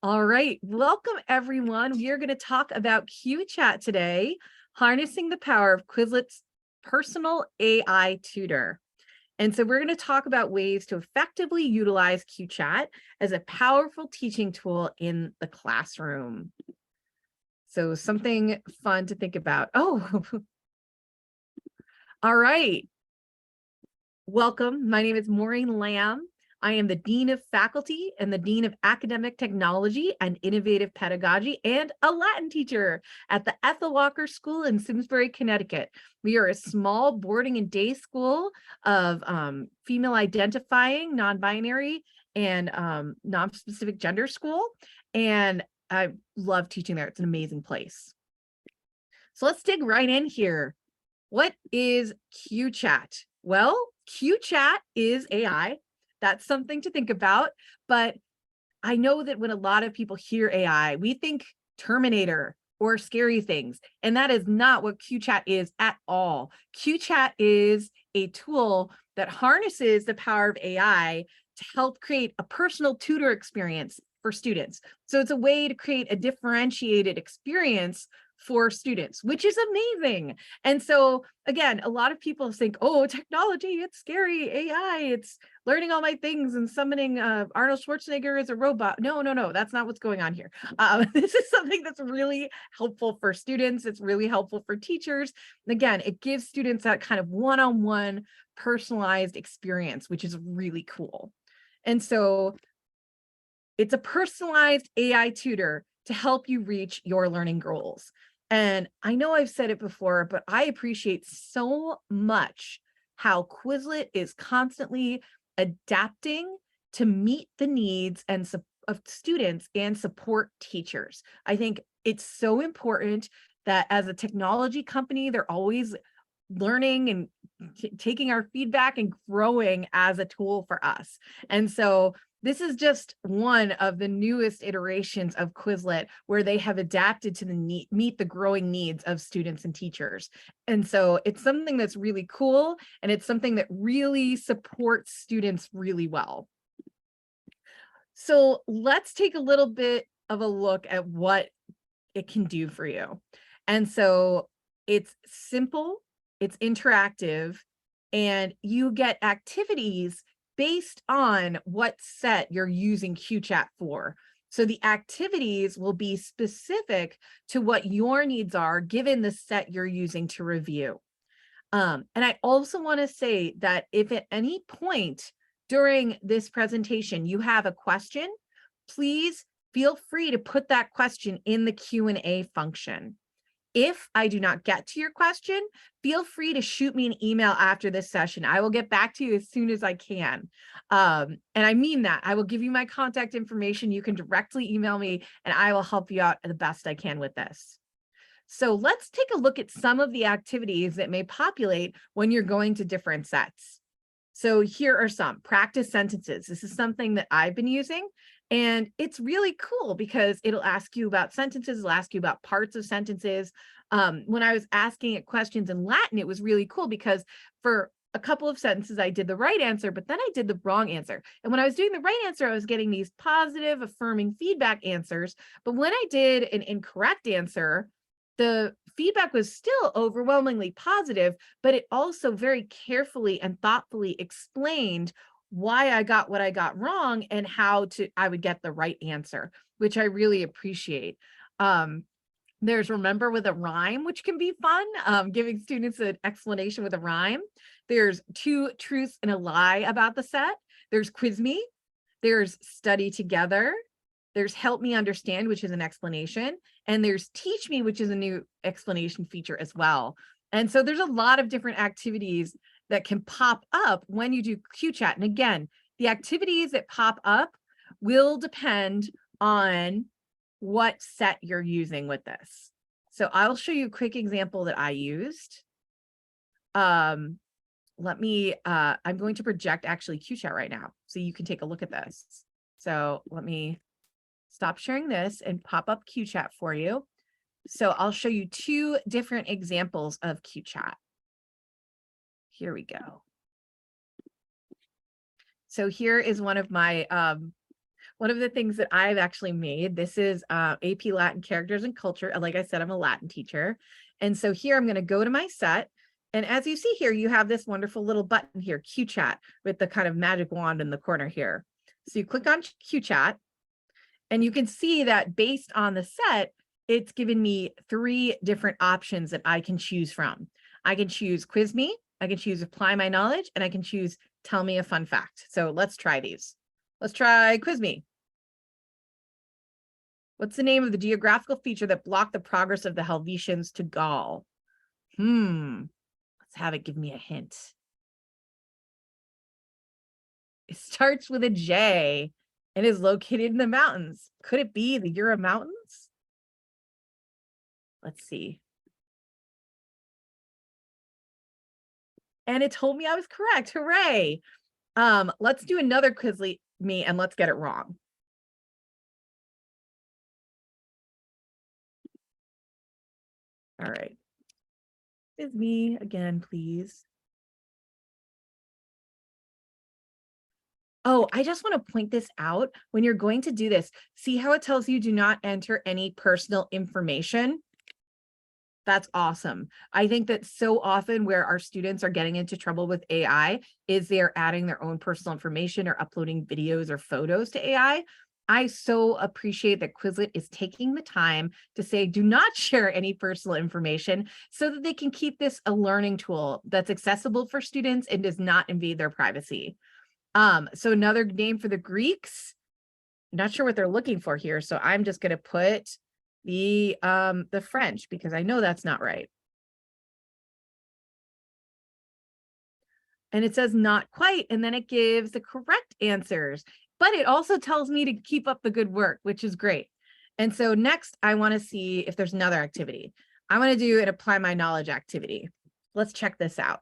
All right, welcome everyone. We are going to talk about QChat today, harnessing the power of Quizlet's personal AI tutor. And so we're going to talk about ways to effectively utilize QChat as a powerful teaching tool in the classroom. So something fun to think about. Oh, all right. Welcome. My name is Maureen Lamb. I am the Dean of Faculty and the Dean of Academic Technology and Innovative Pedagogy and a Latin teacher at the Ethel Walker School in Simsbury, Connecticut. We are a small boarding and day school of female identifying, non-binary, and non-specific gender school. And I love teaching there. It's an amazing place. So let's dig right in here. What is QChat? Well, QChat is AI. That's something to think about. But I know that when a lot of people hear AI, we think Terminator or scary things. And that is not what QChat is at all. QChat is a tool that harnesses the power of AI to help create a personal tutor experience for students. So it's a way to create a differentiated experience for students, which is amazing. And so again, a lot of people think, oh, technology, it's scary, AI, it's learning all my things and summoning Arnold Schwarzenegger as a robot. No, that's not what's going on here. This is something that's really helpful for students. It's really helpful for teachers. And again, it gives students that kind of one-on-one personalized experience, which is really cool. And so it's a personalized AI tutor to help you reach your learning goals. And I know I've said it before, but I appreciate so much how Quizlet is constantly adapting to meet the needs and of students and support teachers. I think it's so important that as a technology company, they're always learning and taking our feedback and growing as a tool for us. And so this is just one of the newest iterations of Quizlet where they have adapted to meet the growing needs of students and teachers. And so it's something that's really cool, and it's something that really supports students really well. So let's take a little bit of a look at what it can do for you. And so it's simple, it's interactive, and you get activities based on what set you're using QChat for. So the activities will be specific to what your needs are given the set you're using to review. And I also want to say that if at any point during this presentation you have a question, please feel free to put that question in the Q&A function. If I do not get to your question, feel free to shoot me an email after this session. I will get back to you as soon as I can. And I mean that. I will give you my contact information. You can directly email me and I will help you out the best I can with this. So let's take a look at some of the activities that may populate when you're going to different sets. So here are some. Practice sentences. This is something that I've been using. And it's really cool because it'll ask you about sentences, it'll ask you about parts of sentences. When I was asking it questions in Latin, it was really cool because for a couple of sentences, I did the right answer, but then I did the wrong answer. And when I was doing the right answer, I was getting these positive, affirming feedback answers. But when I did an incorrect answer, the feedback was still overwhelmingly positive, but it also very carefully and thoughtfully explained why I got what I got wrong and how I would get the right answer, which I really appreciate. There's remember with a rhyme, which can be fun, giving students an explanation with a rhyme. There's two truths and a lie about the set. There's quiz me. There's study together. There's help me understand, which is an explanation. And there's teach me, which is a new explanation feature as well. And so there's a lot of different activities that can pop up when you do QChat. And again, the activities that pop up will depend on what set you're using with this. So I'll show you a quick example that I used. I'm going to project actually QChat right now, so you can take a look at this. So let me stop sharing this and pop up QChat for you. So I'll show you two different examples of QChat. Here we go. So here is one of my one of the things that I've actually made, this is AP Latin Characters and Culture. Like I said, I'm a Latin teacher. And so here I'm going to go to my set. And as you see here, you have this wonderful little button here, QChat, with the kind of magic wand in the corner here. So you click on QChat, and you can see that based on the set, it's given me 3 different options that I can choose from. I can choose Quiz Me, I can choose Apply My Knowledge, and I can choose Tell Me a Fun Fact. So let's try these. Let's try Quiz Me. What's the name of the geographical feature that blocked the progress of the Helvetians to Gaul? Let's have it give me a hint. It starts with a J and is located in the mountains. Could it be the Jura Mountains? Let's see. And it told me I was correct. Hooray. Let's do another Quizlet Me and let's get it wrong. All right. Quiz Me again, please. Oh, I just want to point this out. When you're going to do this, see how it tells you do not enter any personal information? That's awesome. I think that so often where our students are getting into trouble with AI is they're adding their own personal information or uploading videos or photos to AI. I so appreciate that Quizlet is taking the time to say, do not share any personal information so that they can keep this a learning tool that's accessible for students and does not invade their privacy. So another name for the Greeks, I'm not sure what they're looking for here. So I'm just going to put the French because I know that's not right. And it says not quite, and then it gives the correct answers, but it also tells me to keep up the good work, which is great. And so next I want to see if there's another activity. I want to do an Apply My Knowledge activity. Let's check this out.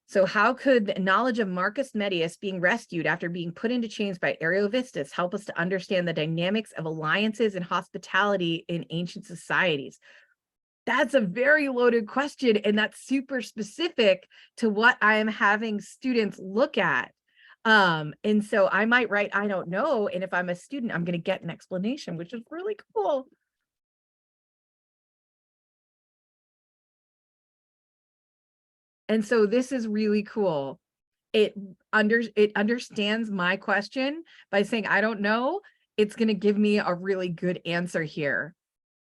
So how could the knowledge of Marcus Medius being rescued after being put into chains by Ariovistus help us to understand the dynamics of alliances and hospitality in ancient societies? That's a very loaded question, and that's super specific to what I am having students look at. And so I might write, I don't know, and if I'm a student, I'm going to get an explanation, which is really cool. And so this is really cool. It understands my question by saying, I don't know. It's going to give me a really good answer here.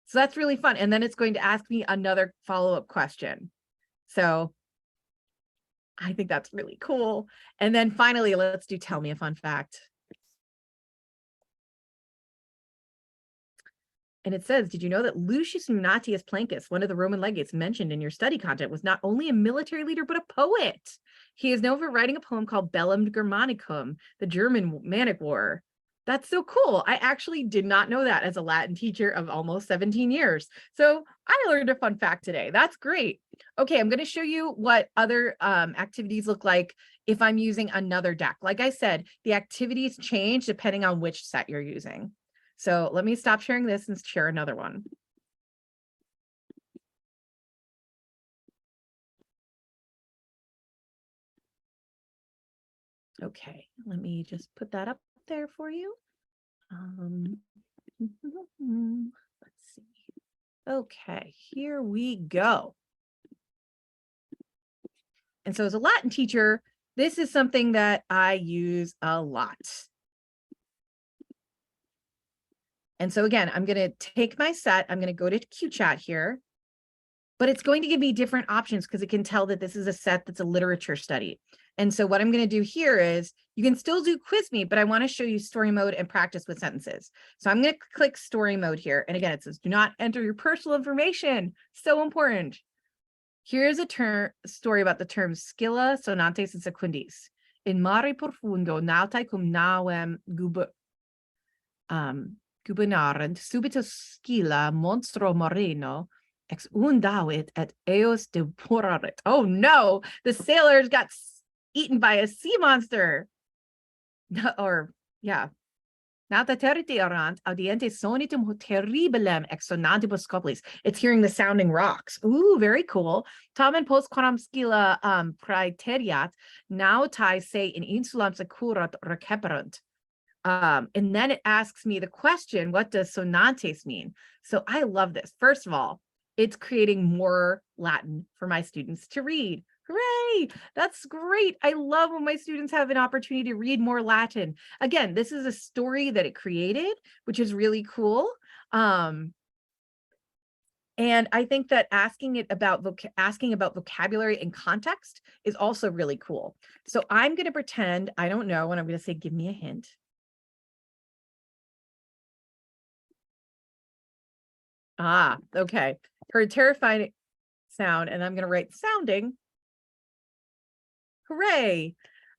So that's really fun. And then it's going to ask me another follow-up question. So I think that's really cool. And then finally, let's do Tell Me a Fun Fact. And it says, did you know that Lucius Nunatius Plancus, one of the Roman legates mentioned in your study content, was not only a military leader, but a poet? He is known for writing a poem called Bellum Germanicum, the German Manic War. That's so cool. I actually did not know that as a Latin teacher of almost 17 years. So I learned a fun fact today. That's great. Okay, I'm going to show you what other activities look like if I'm using another deck. Like I said, the activities change depending on which set you're using. So let me stop sharing this and share another one. Okay, let me just put that up there for you. Let's see. Okay, here we go. And so as a Latin teacher, this is something that I use a lot. And so again, I'm going to take my set, I'm going to go to QChat here, but it's going to give me different options because it can tell that this is a set that's a literature study. And so what I'm going to do here is you can still do Quiz Me, but I want to show you story mode and practice with sentences. So I'm going to click story mode here. And again, it says, do not enter your personal information. So important. Here's a story about the term Scylla sonantes and secundis. In mare profundo nautae cum navem gubernarent subito Scylla monstro marino ex undavit et eos devorarit. Oh no, the sailors got eaten by a sea monster. Or yeah. Nauta territerant audientes sonitum terribilem ex sonantibus scopulis. It's hearing the sounding rocks. Ooh, very cool. Tamen post quam Scylla praeteriat nautae se in insulam securat receperant. And then it asks me the question, what does sonantes mean? So I love this. First of all, it's creating more Latin for my students to read. Hooray! That's great. I love when my students have an opportunity to read more Latin. Again, this is a story that it created, which is really cool. And I think that asking about vocabulary and context is also really cool. So I'm going to pretend I don't know, and I'm going to say, give me a hint. Ah, okay. Heard terrifying sound, and I'm going to write sounding. Hooray.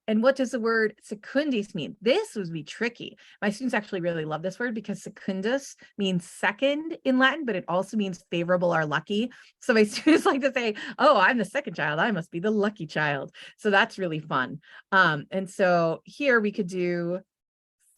And what does the word secundis mean? This would be tricky. My students actually really love this word because secundus means second in Latin, but it also means favorable or lucky. So my students like to say, oh, I'm the second child. I must be the lucky child. So that's really fun. And so here we could do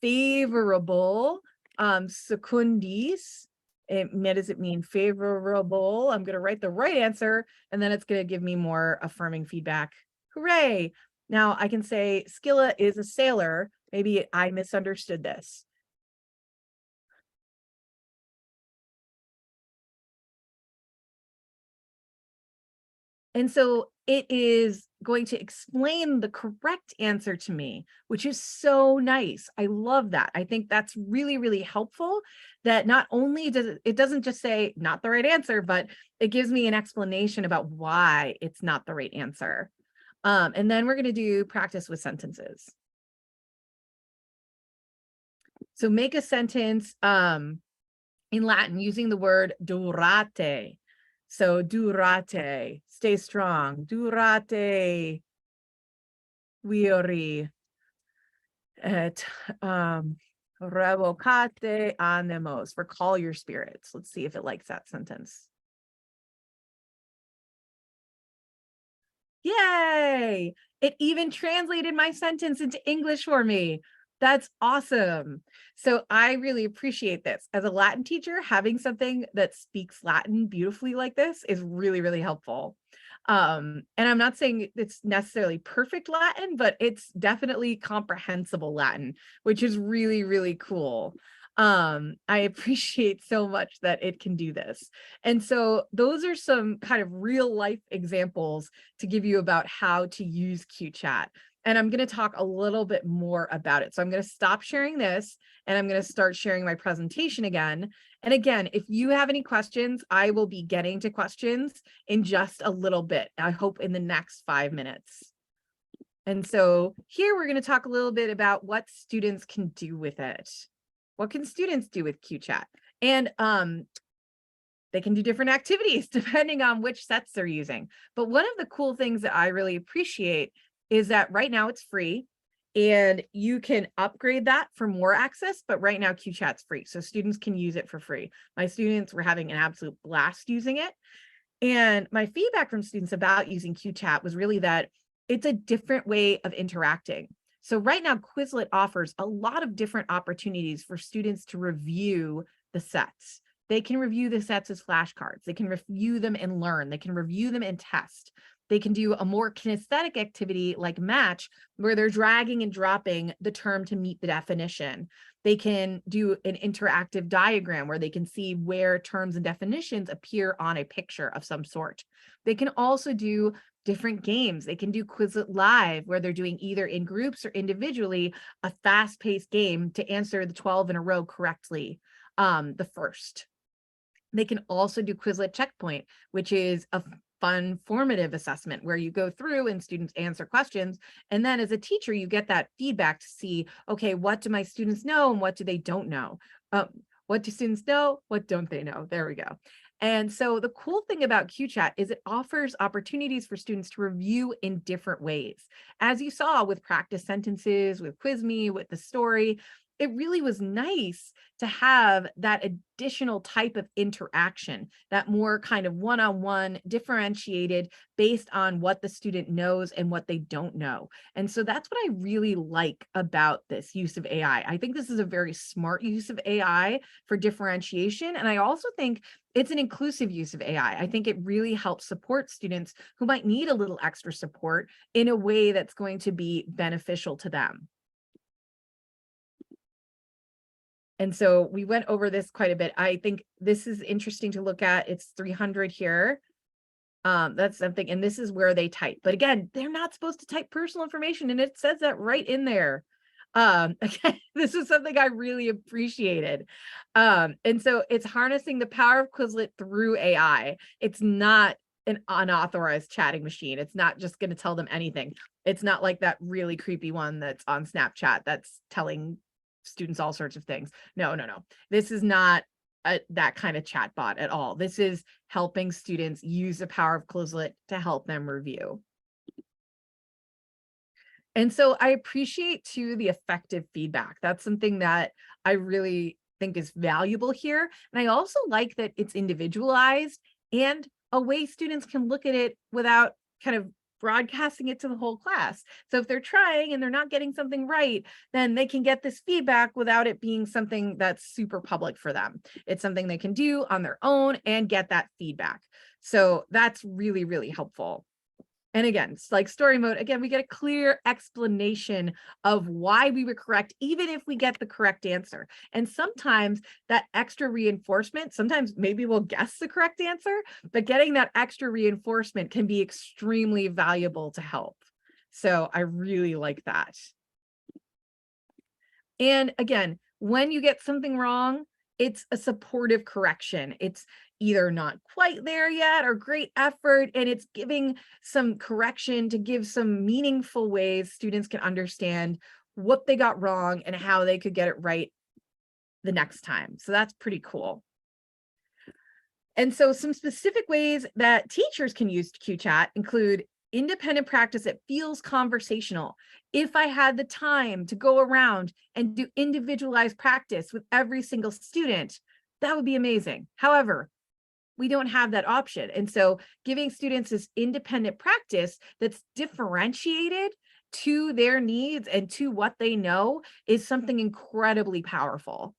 favorable secundis. What does it mean? Favorable. I'm going to write the right answer, and then it's going to give me more affirming feedback. Hooray. Now I can say Scylla is a sailor. Maybe I misunderstood this. And so it is going to explain the correct answer to me, which is so nice. I love that. I think that's really, really helpful, that not only does it doesn't just say not the right answer, but it gives me an explanation about why it's not the right answer. And then we're going to do practice with sentences. So make a sentence in Latin using the word durate. So durate, stay strong. Durate viri et revocate animos, recall your spirits. Let's see if it likes that sentence. Yay! It even translated my sentence into English for me. That's awesome. So I really appreciate this. As a Latin teacher, having something that speaks Latin beautifully like this is really, really helpful. And I'm not saying it's necessarily perfect Latin, but it's definitely comprehensible Latin, which is really, really cool. I appreciate so much that it can do this. And so those are some kind of real life examples to give you about how to use QChat. And I'm going to talk a little bit more about it. So I'm going to stop sharing this and I'm going to start sharing my presentation again. And again, if you have any questions, I will be getting to questions in just a little bit. I hope in the next 5 minutes. And so here we're going to talk a little bit about what students can do with it. What can students do with QChat? And they can do different activities depending on which sets they're using. But one of the cool things that I really appreciate is that right now it's free and you can upgrade that for more access, but right now QChat's free. So students can use it for free. My students were having an absolute blast using it. And my feedback from students about using QChat was really that it's a different way of interacting. So right now, Quizlet offers a lot of different opportunities for students to review the sets. They can review the sets as flashcards. They can review them and learn. They can review them and test. They can do a more kinesthetic activity like match, where they're dragging and dropping the term to meet the definition. They can do an interactive diagram where they can see where terms and definitions appear on a picture of some sort. They can also do different games. They can do Quizlet Live, where they're doing either in groups or individually a fast-paced game to answer the 12 in a row correctly, the first. They can also do Quizlet Checkpoint, which is a fun formative assessment where you go through and students answer questions. And then as a teacher, you get that feedback to see, okay, what do my students know and what do they don't know? What do students know? What don't they know? There we go. And so the cool thing about QChat is it offers opportunities for students to review in different ways. As you saw with practice sentences, with QuizMe, with the story, it really was nice to have that additional type of interaction, that more kind of one-on-one differentiated based on what the student knows and what they don't know. And so that's what I really like about this use of AI. I think this is a very smart use of AI for differentiation. And I also think it's an inclusive use of AI. I think it really helps support students who might need a little extra support in a way that's going to be beneficial to them. And so we went over this quite a bit. I think this is interesting to look at. It's 300 here. That's something, and this is where they type. But again, they're not supposed to type personal information, and it says that right in there. Again, this is something I really appreciated. And so it's harnessing the power of Quizlet through AI. It's not an unauthorized chatting machine. It's not just going to tell them anything. It's not like that really creepy one that's on Snapchat that's telling students all sorts of things. No. This is not that kind of chat bot at all. This is helping students use the power of Quizlet to help them review. And so I appreciate too the effective feedback. That's something that I really think is valuable here. And I also like that it's individualized and a way students can look at it without kind of broadcasting it to the whole class. So if they're trying and they're not getting something right, then they can get this feedback without it being something that's super public for them. It's something they can do on their own and get that feedback. So that's really, really helpful. And again, it's like story mode. Again, we get a clear explanation of why we were correct, even if we get the correct answer. And sometimes that extra reinforcement, sometimes maybe we'll guess the correct answer, but getting that extra reinforcement can be extremely valuable to help. So I really like that. And again, when you get something wrong, it's a supportive correction. It's either not quite there yet or great effort, and it's giving some correction to give some meaningful ways students can understand what they got wrong and how they could get it right the next time. So that's pretty cool. And so some specific ways that teachers can use QChat include independent practice that feels conversational. If I had the time to go around and do individualized practice with every single student, that would be amazing. However, we don't have that option. And so giving students this independent practice that's differentiated to their needs and to what they know is something incredibly powerful.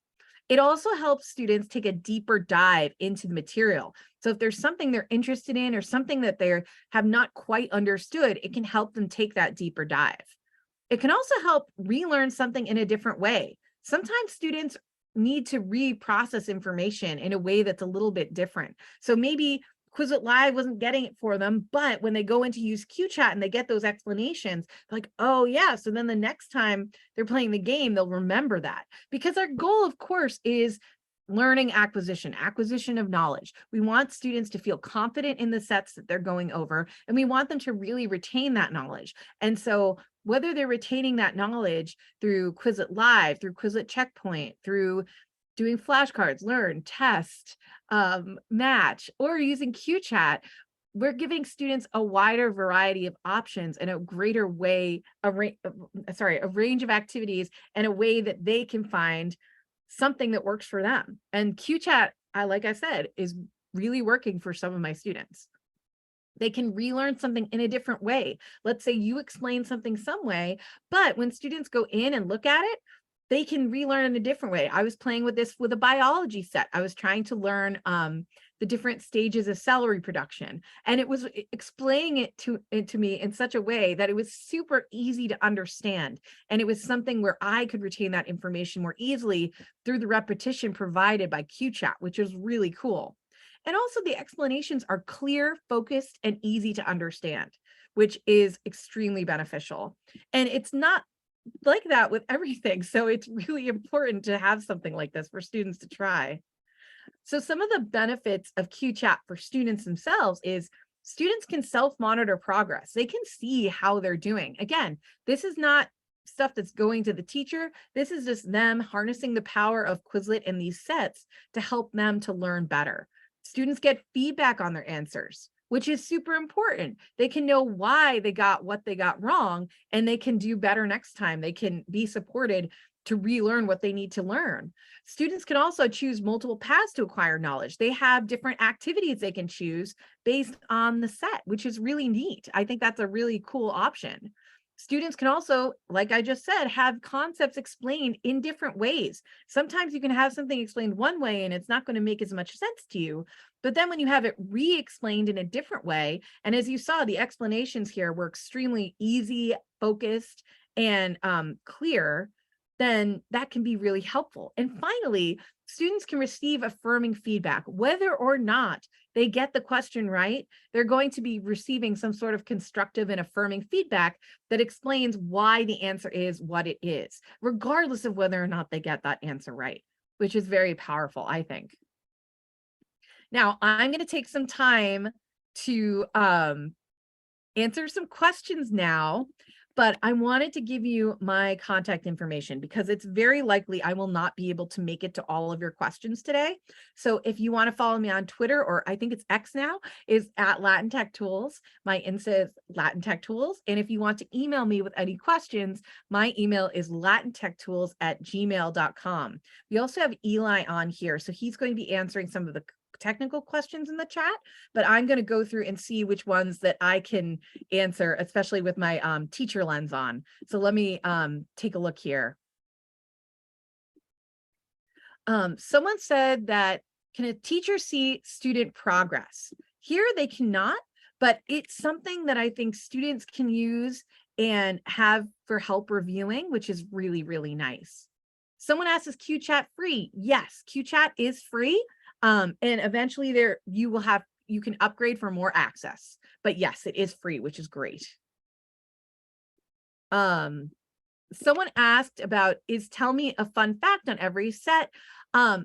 It also helps students take a deeper dive into the material. So if there's something they're interested in or something that they have not quite understood, it can help them take that deeper dive. It can also help relearn something in a different way. Sometimes students need to reprocess information in a way that's a little bit different. So maybe Quizlet Live wasn't getting it for them, but when they go in to use QChat and they get those explanations, like, oh yeah, so then the next time they're playing the game, they'll remember that. Because our goal, of course, is learning acquisition of knowledge. We want students to feel confident in the sets that they're going over, and we want them to really retain that knowledge. And so whether they're retaining that knowledge through Quizlet Live, through Quizlet Checkpoint, through doing flashcards, learn, test, match, or using QChat, we're giving students a wider variety of options and a greater way, a range of activities and a way that they can find something that works for them. And QChat, like I said, is really working for some of my students. They can relearn something in a different way. Let's say you explain something some way, but when students go in and look at it, they can relearn in a different way. I was playing with this with a biology set. I was trying to learn the different stages of cell reproduction, and it was explaining it to me in such a way that it was super easy to understand. And it was something where I could retain that information more easily through the repetition provided by QChat, which is really cool. And also the explanations are clear, focused, and easy to understand, which is extremely beneficial. And it's not like that with everything. So it's really important to have something like this for students to try. So some of the benefits of QChat for students themselves is students can self-monitor progress. They can see how they're doing. Again, this is not stuff that's going to the teacher. This is just them harnessing the power of Quizlet and these sets to help them to learn better. Students get feedback on their answers, which is super important. They can know why they got what they got wrong, and they can do better next time. They can be supported to relearn what they need to learn. Students can also choose multiple paths to acquire knowledge. They have different activities they can choose based on the set, which is really neat. I think that's a really cool option. Students can also, like I just said, have concepts explained in different ways. Sometimes you can have something explained one way and it's not going to make as much sense to you. But then when you have it re-explained in a different way, and as you saw, the explanations here were extremely easy, focused, and clear, then that can be really helpful. And finally, students can receive affirming feedback, whether or not they get the question right. They're going to be receiving some sort of constructive and affirming feedback that explains why the answer is what it is, regardless of whether or not they get that answer right, which is very powerful, I think. Now, I'm going to take some time to answer some questions now, but I wanted to give you my contact information because it's very likely I will not be able to make it to all of your questions today. So if you want to follow me on Twitter, or I think it's X now, is at Latin Tech Tools. My Insta is Latin Tech Tools. And if you want to email me with any questions, my email is latintechTools@gmail.com. We also have Eli on here, so he's going to be answering some of the technical questions in the chat, but I'm going to go through and see which ones that I can answer, especially with my teacher lens on. So let me take a look here. Someone said that, can a teacher see student progress? Here they cannot, but it's something that I think students can use and have for help reviewing, which is really, really nice. Someone asks, is QChat free? Yes, QChat is free. And eventually you can upgrade for more access, but yes, it is free, which is great. Someone asked about, is tell me a fun fact on every set.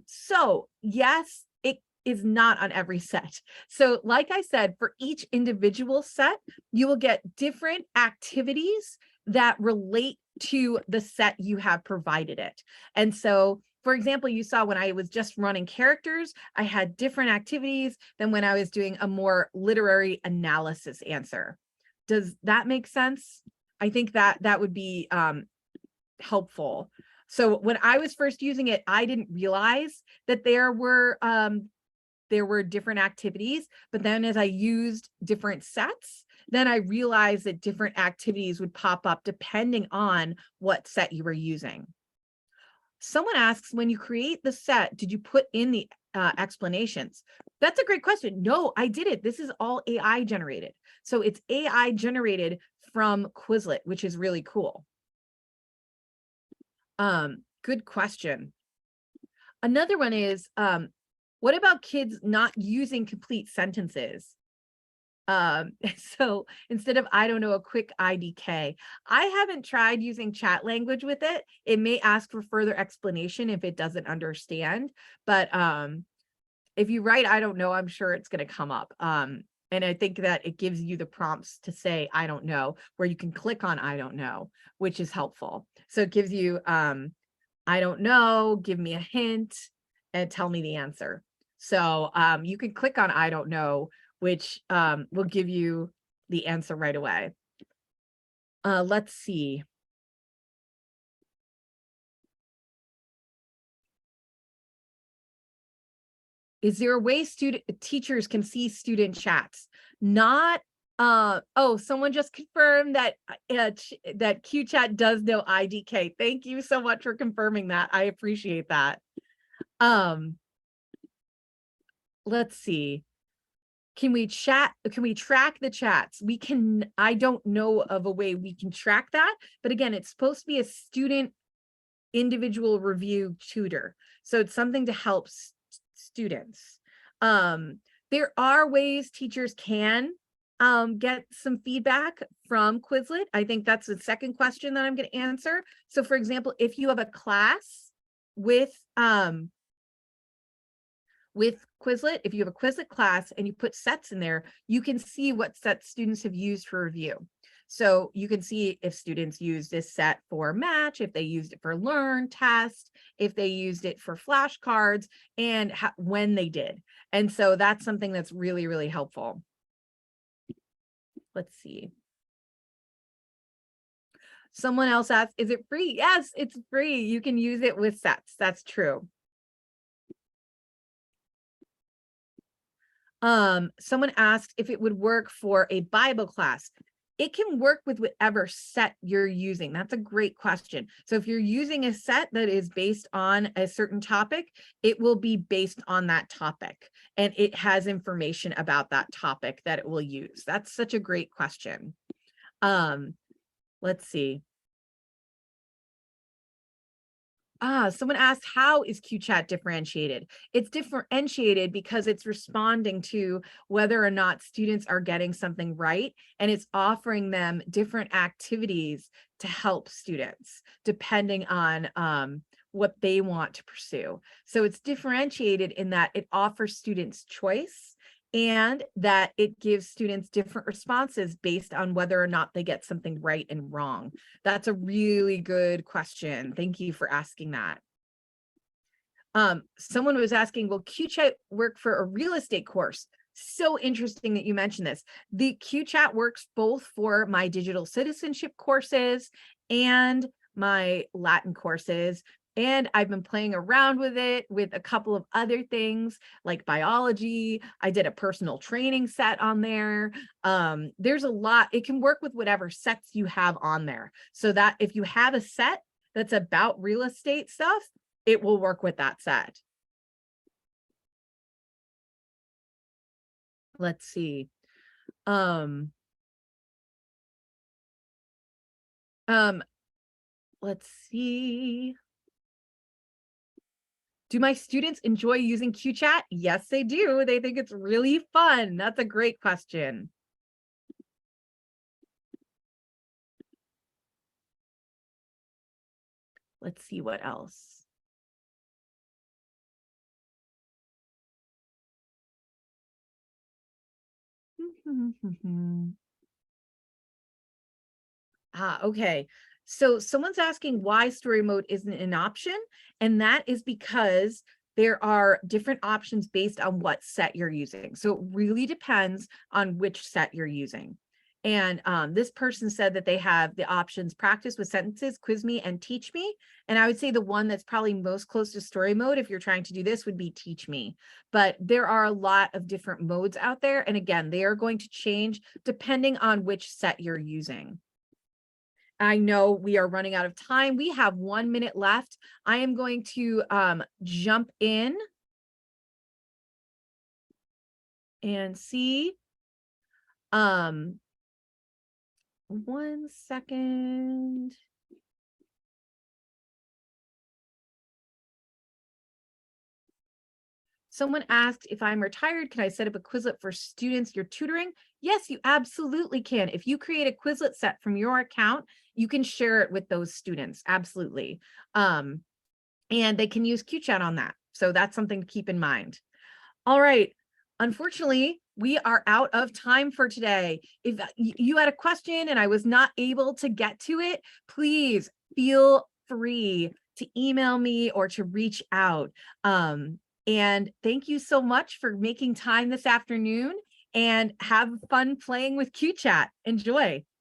So yes, it is not on every set. So like I said, for each individual set, you will get different activities that relate to the set you have provided it. And so, for example, you saw when I was just running characters, I had different activities than when I was doing a more literary analysis answer. Does that make sense? I think that would be helpful. So when I was first using it, I didn't realize that there were different activities, but then as I used different sets, then I realized that different activities would pop up depending on what set you were using. Someone asks, when you create the set, did you put in the explanations? That's a great question. No, I didn't. This is all AI generated. So it's AI generated from Quizlet, which is really cool. Good question. Another one is, what about kids not using complete sentences? So instead of, I don't know, a quick IDK, I haven't tried using chat language with it. It may ask for further explanation if it doesn't understand, but if you write, I don't know, I'm sure it's going to come up. And I think that it gives you the prompts to say, I don't know, where you can click on, I don't know, which is helpful. So it gives you, I don't know, give me a hint and tell me the answer. So you can click on, I don't know, which will give you the answer right away. Let's see. Is there a way teachers can see student chats? Not, oh, someone just confirmed that that QChat does know IDK. Thank you so much for confirming that. I appreciate that. Let's see. Can we track the chats? We can, I don't know of a way we can track that, but again, it's supposed to be a student individual review tutor. So it's something to help students. There are ways teachers can get some feedback from Quizlet. I think that's the second question that I'm going to answer. So for example, if you have a class with Quizlet, if you have a Quizlet class and you put sets in there, you can see what sets students have used for review. So you can see if students use this set for match, if they used it for learn, test, if they used it for flashcards, and when they did. And so that's something that's really, really helpful. Let's see. Someone else asked, is it free? Yes, it's free. You can use it with sets. That's true. Someone asked if it would work for a Bible class. It can work with whatever set you're using. That's a great question. So if you're using a set that is based on a certain topic, it will be based on that topic, and it has information about that topic that it will use. That's such a great question. Let's see. Someone asked, how is QChat differentiated? It's differentiated because it's responding to whether or not students are getting something right, and it's offering them different activities to help students depending on what they want to pursue. So it's differentiated in that it offers students choice and that it gives students different responses based on whether or not they get something right and wrong. That's a really good question. Thank you for asking that. Someone was asking, will QChat work for a real estate course? So interesting that you mentioned this. The QChat works both for my digital citizenship courses and my Latin courses. And I've been playing around with it with a couple of other things like biology. I did a personal training set on there. There's a lot. It can work with whatever sets you have on there. So that if you have a set that's about real estate stuff, it will work with that set. Let's see. Let's see. Do my students enjoy using QChat? Yes, they do. They think it's really fun. That's a great question. Let's see what else. Okay. So someone's asking why story mode isn't an option, and that is because there are different options based on what set you're using. So it really depends on which set you're using. And this person said that they have the options practice with sentences, quiz me, and teach me. And I would say the one that's probably most close to story mode, if you're trying to do this, would be teach me. But there are a lot of different modes out there. And again, they are going to change depending on which set you're using. I know we are running out of time. We have 1 minute left. I am going to jump in and see. 1 second. Someone asked if I'm retired, can I set up a Quizlet for students you're tutoring? Yes, you absolutely can. If you create a Quizlet set from your account, you can share it with those students. Absolutely. And they can use QChat on that. So that's something to keep in mind. All right. Unfortunately, we are out of time for today. If you had a question and I was not able to get to it, please feel free to email me or to reach out. And thank you so much for making time this afternoon, and have fun playing with QChat. Enjoy.